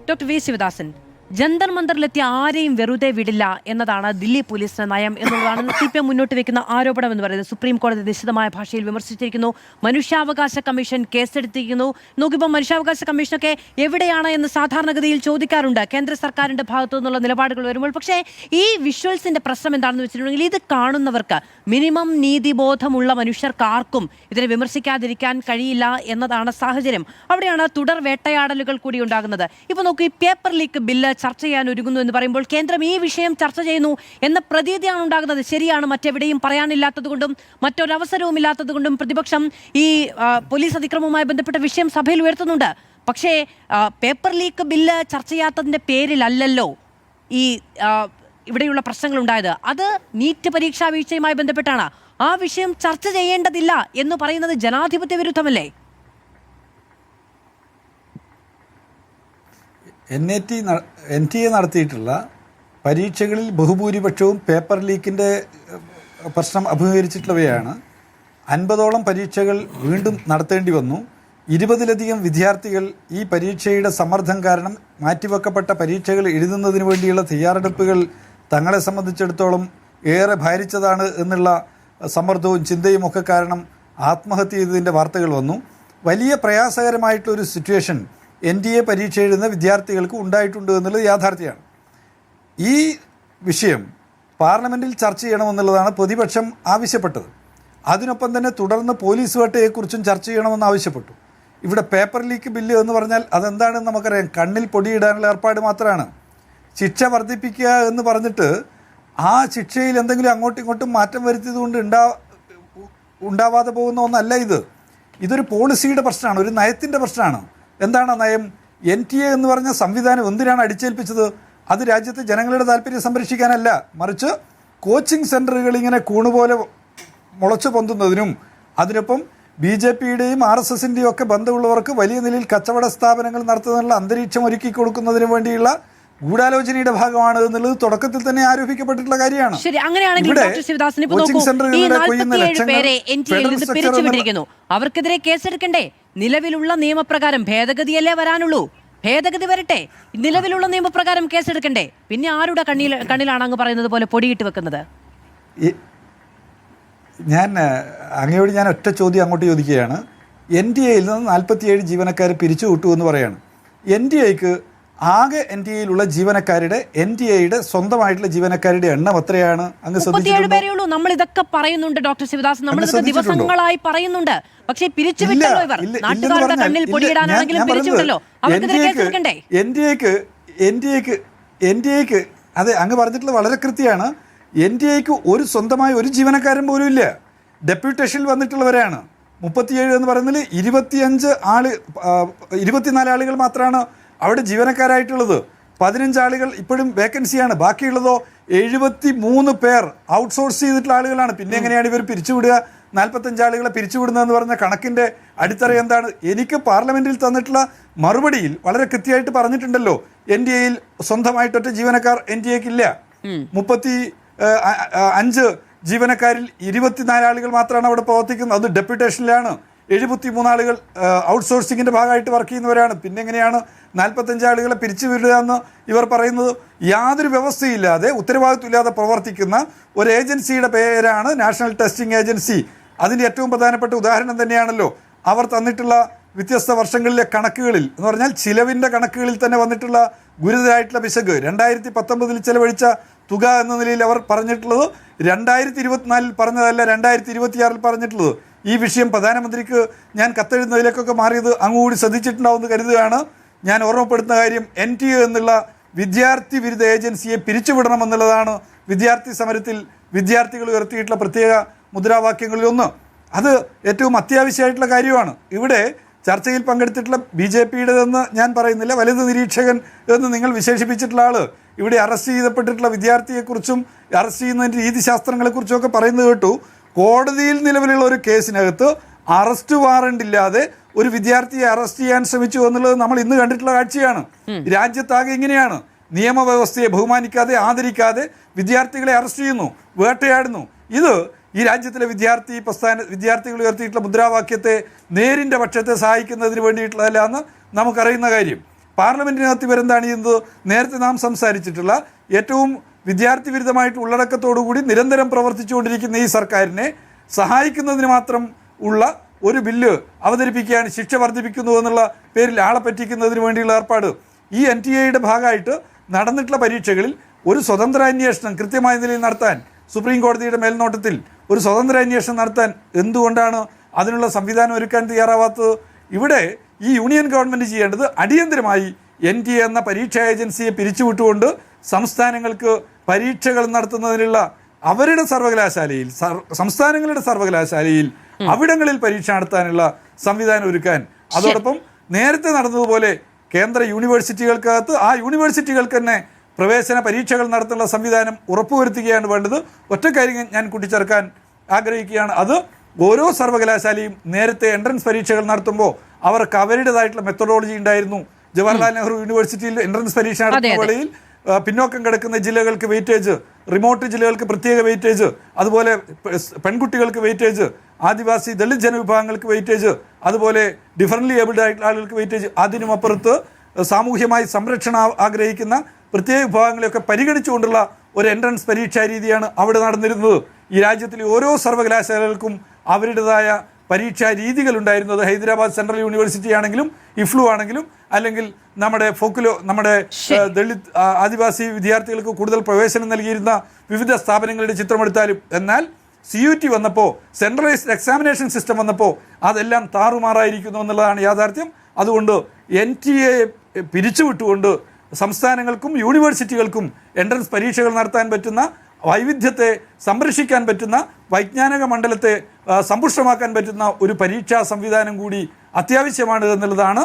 Doctor V Sivadasan, Jantar മന്ദറിലെത്തിയ ആരെയും വെറുതെ വിടില്ല എന്നതാണ് ദില്ലി പോലീസിന്റെ നയം എന്നുള്ളതാണ് CPM മുന്നോട്ട് വെക്കുന്ന ആരോപണം എന്ന് പറയുന്നത്. സുപ്രീം കോടതി നിശിതമായ ഭാഷയിൽ വിമർശിച്ചിരിക്കുന്നു. മനുഷ്യാവകാശ കമ്മീഷൻ കേസെടുത്തിരിക്കുന്നു. നോക്കിപ്പോൾ മനുഷ്യാവകാശ കമ്മീഷനൊക്കെ എവിടെയാണ് എന്ന് സാധാരണഗതിയിൽ ചോദിക്കാറുണ്ട് കേന്ദ്ര സർക്കാരിന്റെ ഭാഗത്തു നിന്നുള്ള നിലപാടുകൾ വരുമ്പോൾ. പക്ഷേ ഈ വിഷ്വൽസിന്റെ പ്രശ്നം എന്താണെന്ന് വെച്ചിട്ടുണ്ടെങ്കിൽ ഇത് കാണുന്നവർക്ക്, മിനിമം നീതിബോധമുള്ള മനുഷ്യർക്കാർക്കും ഇതിനെ വിമർശിക്കാതിരിക്കാൻ കഴിയില്ല എന്നതാണ് സാഹചര്യം. അവിടെയാണ് തുടർ വേട്ടയാടലുകൾ കൂടി ഉണ്ടാകുന്നത്. ഇപ്പോൾ നോക്കൂ, ഈ പേപ്പർ ലീക്ക് ബില്ല് ചർച്ച ചെയ്യാൻ ഒരുങ്ങുന്നു എന്ന് പറയുമ്പോൾ കേന്ദ്രം ഈ വിഷയം ചർച്ച ചെയ്യുന്നു എന്ന പ്രതീതിയാണ് ഉണ്ടാകുന്നത്. ശരിയാണ്, മറ്റെവിടെയും പറയാനില്ലാത്തത് കൊണ്ടും മറ്റൊരവസരവും ഇല്ലാത്തത് കൊണ്ടും പ്രതിപക്ഷം ഈ പോലീസ് അതിക്രമവുമായി ബന്ധപ്പെട്ട വിഷയം സഭയിൽ ഉയർത്തുന്നുണ്ട്. പക്ഷേ പേപ്പർ ലീക്ക് ബില്ല് ചർച്ച ചെയ്യാത്തതിന്റെ പേരിലല്ലല്ലോ ഈ ഇവിടെയുള്ള പ്രശ്നങ്ങൾ ഉണ്ടായത്. അത് നീറ്റ് പരീക്ഷാ വീഴ്ചയുമായി ബന്ധപ്പെട്ടാണ്. ആ വിഷയം ചർച്ച ചെയ്യേണ്ടതില്ല എന്ന് പറയുന്നത് ജനാധിപത്യ വിരുദ്ധമല്ലേ? NTA നടത്തിയിട്ടുള്ള പരീക്ഷകളിൽ ബഹുഭൂരിപക്ഷവും പേപ്പർ ലീക്കിൻ്റെ പ്രശ്നം അഭിമുഖീകരിച്ചിട്ടുള്ളവയാണ്. 50ഓളം പരീക്ഷകൾ വീണ്ടും നടത്തേണ്ടി വന്നു. 20ലധികം വിദ്യാർത്ഥികൾ ഈ പരീക്ഷയുടെ സമ്മർദ്ദം കാരണം മാറ്റിവെക്കപ്പെട്ട പരീക്ഷകൾ എഴുതുന്നതിന് വേണ്ടിയുള്ള തയ്യാറെടുപ്പുകൾ തങ്ങളെ സംബന്ധിച്ചിടത്തോളം ഏറെ ഭാരിച്ചതാണ് എന്നുള്ള സമ്മർദ്ദവും ചിന്തയും ഒക്കെ കാരണം ആത്മഹത്യ ചെയ്തതിൻ്റെ വാർത്തകൾ വന്നു. വലിയ പ്രയാസകരമായിട്ടൊരു സിറ്റുവേഷൻ NTA പരീക്ഷ എഴുതുന്ന വിദ്യാർത്ഥികൾക്ക് ഉണ്ടായിട്ടുണ്ട് എന്നുള്ളത് യാഥാർത്ഥ്യമാണ്. ഈ വിഷയം പാർലമെൻറ്റിൽ ചർച്ച ചെയ്യണമെന്നുള്ളതാണ് പ്രതിപക്ഷം ആവശ്യപ്പെട്ടത്. അതിനൊപ്പം തന്നെ തുടർന്ന് പോലീസ് വേട്ടയെക്കുറിച്ചും ചർച്ച ചെയ്യണമെന്ന് ആവശ്യപ്പെട്ടു. ഇവിടെ പേപ്പർ ലീക്ക് ബില്ല് എന്ന് പറഞ്ഞാൽ അതെന്താണെന്ന് നമുക്കറിയാം. കണ്ണിൽ പൊടിയിടാനുള്ള ഏർപ്പാട് മാത്രമാണ്. ശിക്ഷ വർദ്ധിപ്പിക്കുക എന്ന് പറഞ്ഞിട്ട് ആ ശിക്ഷയിൽ എന്തെങ്കിലും അങ്ങോട്ടും ഇങ്ങോട്ടും മാറ്റം വരുത്തിയത് കൊണ്ട് ഉണ്ടാവാതെ പോകുന്ന ഒന്നല്ല ഇത്. ഇതൊരു പോളിസിയുടെ പ്രശ്നമാണ്, ഒരു നയത്തിൻ്റെ പ്രശ്നമാണ്. എന്താണ് നയം? NTA എന്ന് പറഞ്ഞ സംവിധാനം എന്തിനാണ് അടിച്ചേൽപ്പിച്ചത്? അത് രാജ്യത്തെ ജനങ്ങളുടെ താല്പര്യം സംരക്ഷിക്കാനല്ല, മറിച്ച് കോച്ചിങ് സെൻ്ററുകൾ ഇങ്ങനെ കൂണുപോലെ മുളച്ചു പൊന്തുന്നതിനും അതിനൊപ്പം BJPയുടെയും RSSൻ്റെയും ഒക്കെ ബന്ധമുള്ളവർക്ക് വലിയ നിലയിൽ കച്ചവട സ്ഥാപനങ്ങൾ നടത്തുന്നതിനുള്ള അന്തരീക്ഷം ഒരുക്കി കൊടുക്കുന്നതിന് വേണ്ടിയുള്ള ഗൂഢാലോചനയുടെ ഭാഗമാണ് എന്നുള്ളത് തുടക്കത്തിൽ തന്നെ ആരോപിക്കപ്പെട്ടിട്ടുള്ള കാര്യമാണ്. അവർക്കെതിരെ കേസെടുക്കണ്ടേ? നിലവിലുള്ള നിയമപ്രകാരം ഭേദഗതിയല്ലേ വരാനുള്ളൂ. ഭേദഗതി വരട്ടെ, നിലവിലുള്ള നിയമപ്രകാരം കേസെടുക്കണ്ടേ? പിന്നെ ആരുടെ കണ്ണിലാണ് അങ്ങ് പറയുന്നത് പോലെ പൊടിയിട്ട് വെക്കുന്നത്? അങ്ങയോട് ഞാൻ ഒറ്റ ചോദ്യം അങ്ങോട്ട് ചോദിക്കുകയാണ്. NTAയിൽ നിന്ന് 47 ജീവനക്കാരെ പിരിച്ചുവിട്ടു എന്ന് പറയാണ്. NTAക്ക് ആകെ NTAയിലുള്ള ജീവനക്കാരുടെ NTAയുടെ സ്വന്തമായിട്ടുള്ള ജീവനക്കാരുടെ എണ്ണം എത്രയാണ്? അങ്ങ് ശ്രദ്ധിച്ചിട്ടുണ്ടോ? നമ്മൾ ഇതൊക്കെ പറയുന്നുണ്ട് ഡോക്ടർ ശിവദാസ്, നമ്മൾ ദിവസങ്ങളായി പറയുന്നുണ്ട്. പക്ഷേ പിരിച്ചുവിട്ടല്ലോ ഇവർ. നാട്ടുകാരുടെ കണ്ണിൽ പൊടിയിടാനാണെങ്കിലും പിരിച്ചുവിട്ടല്ലോ. അവർക്കെതിരെ കേസെടുക്കണ്ടേ? NTAക്ക് അതെ, അങ്ങ് പറഞ്ഞിട്ടുള്ളത് വളരെ കൃത്യമാണ്. NTAക്ക് ഒരു സ്വന്തമായ ഒരു ജീവനക്കാരൻ പോലും ഇല്ല. ഡെപ്യൂട്ടേഷനിൽ വന്നിട്ടുള്ളവരാണ് 37 എന്ന് പറയുന്നതിൽ 24 ആളുകൾ മാത്രമാണ് അവിടെ ജീവനക്കാരായിട്ടുള്ളത്. 15 ആളുകൾ ഇപ്പോഴും വേക്കൻസിയാണ്. ബാക്കിയുള്ളതോ 73 പേർ ഔട്ട്സോഴ്സ് ചെയ്തിട്ടുള്ള ആളുകളാണ്. പിന്നെ എങ്ങനെയാണ് ഇവർ പിരിച്ചുവിടുക? 45 ആളുകളെ പിരിച്ചുവിടുന്നതെന്ന് പറഞ്ഞ കണക്കിൻ്റെ അടിത്തറ എന്താണ്? എനിക്ക് പാർലമെൻറ്റിൽ തന്നിട്ടുള്ള മറുപടിയിൽ വളരെ കൃത്യമായിട്ട് പറഞ്ഞിട്ടുണ്ടല്ലോ, NTAയിൽ സ്വന്തമായിട്ടൊറ്റ ജീവനക്കാർ NTAക്കില്ല. 35 ജീവനക്കാരിൽ 24 ആളുകൾ മാത്രമാണ് അവിടെ പ്രവർത്തിക്കുന്നത്. അത് ഡെപ്യൂട്ടേഷനിലാണ്. 73 ആളുകൾ ഔട്ട്സോഴ്സിങ്ങിൻ്റെ ഭാഗമായിട്ട് വർക്ക് ചെയ്യുന്നവരാണ്. പിന്നെ എങ്ങനെയാണ് 45 ആളുകളെ പിരിച്ചുവിടുക എന്ന് ഇവർ പറയുന്നത്? യാതൊരു വ്യവസ്ഥയില്ലാതെ ഉത്തരവാദിത്വമില്ലാതെ പ്രവർത്തിക്കുന്ന ഒരു ഏജൻസിയുടെ പേരാണ് നാഷണൽ ടെസ്റ്റിംഗ് ഏജൻസി. അതിൻ്റെ ഏറ്റവും പ്രധാനപ്പെട്ട ഉദാഹരണം തന്നെയാണല്ലോ അവർ തന്നിട്ടുള്ള വ്യത്യസ്ത വർഷങ്ങളിലെ കണക്കുകളിൽ എന്ന് പറഞ്ഞാൽ ചിലവിൻ്റെ കണക്കുകളിൽ തന്നെ വന്നിട്ടുള്ള ഗുരുതരമായിട്ടുള്ള പിശക്. 2019 ചെലവഴിച്ച തുക എന്ന നിലയിൽ അവർ പറഞ്ഞിട്ടുള്ളത് 2024 പറഞ്ഞതല്ല, 2026 പറഞ്ഞിട്ടുള്ളത്. ഈ വിഷയം പ്രധാനമന്ത്രിക്ക് ഞാൻ കത്തെഴുതുന്നതിലേക്കൊക്കെ മാറിയത് അങ്ങുകൂടി ശ്രദ്ധിച്ചിട്ടുണ്ടാവുമെന്ന് കരുതുകയാണ്. ഞാൻ ഓർമ്മപ്പെടുത്തുന്ന കാര്യം, NTA എന്നുള്ള വിദ്യാർത്ഥി വിരുദ്ധ ഏജൻസിയെ പിരിച്ചുവിടണമെന്നുള്ളതാണ് വിദ്യാർത്ഥി സമരത്തിൽ വിദ്യാർത്ഥികൾ ഉയർത്തിയിട്ടുള്ള പ്രത്യേക മുദ്രാവാക്യങ്ങളിലൊന്ന്. അത് ഏറ്റവും അത്യാവശ്യമായിട്ടുള്ള കാര്യമാണ്. ഇവിടെ ചർച്ചയിൽ പങ്കെടുത്തിട്ടുള്ള BJPയുടേതെന്ന് ഞാൻ പറയുന്നില്ല, വലുത് നിരീക്ഷകൻ എന്ന് നിങ്ങൾ വിശേഷിപ്പിച്ചിട്ടുള്ള ആൾ ഇവിടെ അറസ്റ്റ് ചെയ്യപ്പെട്ടിട്ടുള്ള വിദ്യാർത്ഥിയെക്കുറിച്ചും അറസ്റ്റ് ചെയ്യുന്നതിൻ്റെ രീതിശാസ്ത്രങ്ങളെക്കുറിച്ചും ഒക്കെ പറയുന്നത് കേട്ടു. കോടതിയിൽ നിലവിലുള്ള ഒരു കേസിനകത്ത് അറസ്റ്റ് വാറണ്ട് ഇല്ലാതെ ഒരു വിദ്യാർത്ഥിയെ അറസ്റ്റ് ചെയ്യാൻ ശ്രമിച്ചു എന്നുള്ളത് നമ്മൾ ഇന്ന് കണ്ടിട്ടുള്ള കാഴ്ചയാണ്. രാജ്യത്താകെ ഇങ്ങനെയാണ്. നിയമവ്യവസ്ഥയെ ബഹുമാനിക്കാതെ ആദരിക്കാതെ വിദ്യാർത്ഥികളെ അറസ്റ്റ് ചെയ്യുന്നു, വേട്ടയാടുന്നു. ഇത് ഈ രാജ്യത്തിലെ വിദ്യാർത്ഥികൾ ഉയർത്തിയിട്ടുള്ള മുദ്രാവാക്യത്തെ നേരിൻ്റെ പക്ഷത്തെ സഹായിക്കുന്നതിന് വേണ്ടിയിട്ടുള്ളതല്ല എന്ന് നമുക്കറിയുന്ന കാര്യം. പാർലമെന്റിനകത്ത് ഇവരെന്താണ് ചെയ്യുന്നത്? നേരത്തെ നാം സംസാരിച്ചിട്ടുള്ള ഏറ്റവും വിദ്യാർത്ഥി വിരുദ്ധമായിട്ട് ഉള്ളടക്കത്തോടുകൂടി നിരന്തരം പ്രവർത്തിച്ചുകൊണ്ടിരിക്കുന്ന ഈ സർക്കാരിനെ സഹായിക്കുന്നതിന് മാത്രം ഉള്ള ഒരു ബില്ല് അവതരിപ്പിക്കുകയാണ്, ശിക്ഷ വർദ്ധിപ്പിക്കുന്നു എന്നുള്ള പേരിൽ ആളെ പറ്റിക്കുന്നതിന് വേണ്ടിയുള്ള ഏർപ്പാട്. ഈ NTA-യുടെ ഭാഗമായിട്ട് നടന്നിട്ടുള്ള പരീക്ഷകളിൽ ഒരു സ്വതന്ത്ര അന്വേഷണം കൃത്യമായ നിലയിൽ നടത്താൻ സുപ്രീം കോടതിയുടെ മേൽനോട്ടത്തിൽ ഒരു സ്വതന്ത്ര അന്വേഷണം നടത്താൻ എന്തുകൊണ്ടാണ് അതിനുള്ള സംവിധാനം ഒരുക്കാൻ തയ്യാറാവാത്തത്? ഇവിടെ ഈ യൂണിയൻ ഗവൺമെൻറ് ചെയ്യേണ്ടത് അടിയന്തരമായി NTA എന്ന പരീക്ഷാ ഏജൻസിയെ പിരിച്ചുവിട്ടുകൊണ്ട് സംസ്ഥാനങ്ങൾക്ക് പരീക്ഷകൾ നടത്തുന്നതിനുള്ള അവരുടെ സർവകലാശാലയിൽ, സംസ്ഥാനങ്ങളുടെ സർവകലാശാലയിൽ അവിടങ്ങളിൽ പരീക്ഷ നടത്താനുള്ള സംവിധാനം ഒരുക്കാൻ, അതോടൊപ്പം നേരത്തെ നടന്നതുപോലെ കേന്ദ്ര യൂണിവേഴ്സിറ്റികൾക്കകത്ത് ആ യൂണിവേഴ്സിറ്റികൾക്ക് തന്നെ പ്രവേശന പരീക്ഷകൾ നടത്തുന്ന സംവിധാനം ഉറപ്പുവരുത്തുകയാണ് വേണ്ടത്. ഒറ്റ കാര്യം ഞാൻ കൂട്ടിച്ചേർക്കാൻ ആഗ്രഹിക്കുകയാണ്. അത് ഓരോ സർവകലാശാലയും നേരത്തെ എൻട്രൻസ് പരീക്ഷകൾ നടത്തുമ്പോൾ അവർക്ക് അവരുടേതായിട്ടുള്ള മെത്തഡോളജി ഉണ്ടായിരുന്നു. ജവഹർലാൽ നെഹ്റു യൂണിവേഴ്സിറ്റിയിൽ എൻട്രൻസ് പരീക്ഷ നടത്തുന്ന വേളയിൽ പിന്നോക്കം കിടക്കുന്ന ജില്ലകൾക്ക് വെയിറ്റേജ്, റിമോട്ട് ജില്ലകൾക്ക് പ്രത്യേക വെയിറ്റേജ്, അതുപോലെ പെൺകുട്ടികൾക്ക് വെയിറ്റേജ്, ആദിവാസി ദളിത് ജനവിഭാഗങ്ങൾക്ക് വെയിറ്റേജ്, അതുപോലെ ഡിഫറൻ്റ്ലി ഏബിൾഡ് ആയിട്ടുള്ള ആളുകൾക്ക് വെയിറ്റേജ്, അതിനുമപ്പുറത്ത് സാമൂഹ്യമായി സംരക്ഷണം ആഗ്രഹിക്കുന്ന പ്രത്യേക വിഭാഗങ്ങളെയൊക്കെ പരിഗണിച്ചുകൊണ്ടുള്ള ഒരു എൻട്രൻസ് പരീക്ഷാ രീതിയാണ് അവിടെ നടന്നിരുന്നത്. ഈ രാജ്യത്തിലെ ഓരോ സർവകലാശാലകൾക്കും അവരുടേതായ പരീക്ഷാ രീതികളുണ്ടായിരുന്നു. അത് ഹൈദരാബാദ് സെൻട്രൽ യൂണിവേഴ്സിറ്റി ആണെങ്കിലും IFLU ആണെങ്കിലും അല്ലെങ്കിൽ നമ്മുടെ ദളിത് ആദിവാസി വിദ്യാർത്ഥികൾക്ക് കൂടുതൽ പ്രവേശനം നൽകിയിരുന്ന വിവിധ സ്ഥാപനങ്ങളുടെ ചിത്രമെടുത്താലും. എന്നാൽ CUT വന്നപ്പോൾ, സെൻട്രലൈസ്ഡ് എക്സാമിനേഷൻ സിസ്റ്റം വന്നപ്പോൾ അതെല്ലാം താറുമാറായിരിക്കുന്നു എന്നുള്ളതാണ് യാഥാർത്ഥ്യം. അതുകൊണ്ട് NTA പിരിച്ചുവിട്ടുകൊണ്ട് സംസ്ഥാനങ്ങൾക്കും യൂണിവേഴ്സിറ്റികൾക്കും എൻട്രൻസ് പരീക്ഷകൾ നടത്താൻ പറ്റുന്ന, വൈവിധ്യത്തെ സംരക്ഷിക്കാൻ പറ്റുന്ന, വൈജ്ഞാനിക മണ്ഡലത്തെ സമ്പുഷ്ടമാക്കാൻ പറ്റുന്ന ഒരു പരീക്ഷാ സംവിധാനം കൂടി അത്യാവശ്യമാണ് എന്നുള്ളതാണ്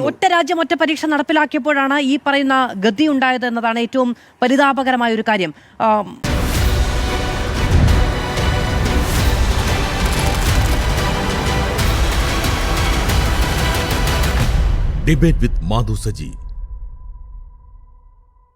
ഒറ്റ രാജ്യം ഒറ്റ പരീക്ഷ നടപ്പിലാക്കിയപ്പോഴാണ് ഈ പറയുന്ന ഗതി ഉണ്ടായത് എന്നതാണ് ഏറ്റവും പരിതാപകരമായ ഒരു കാര്യം. Debate with Madhu Saji.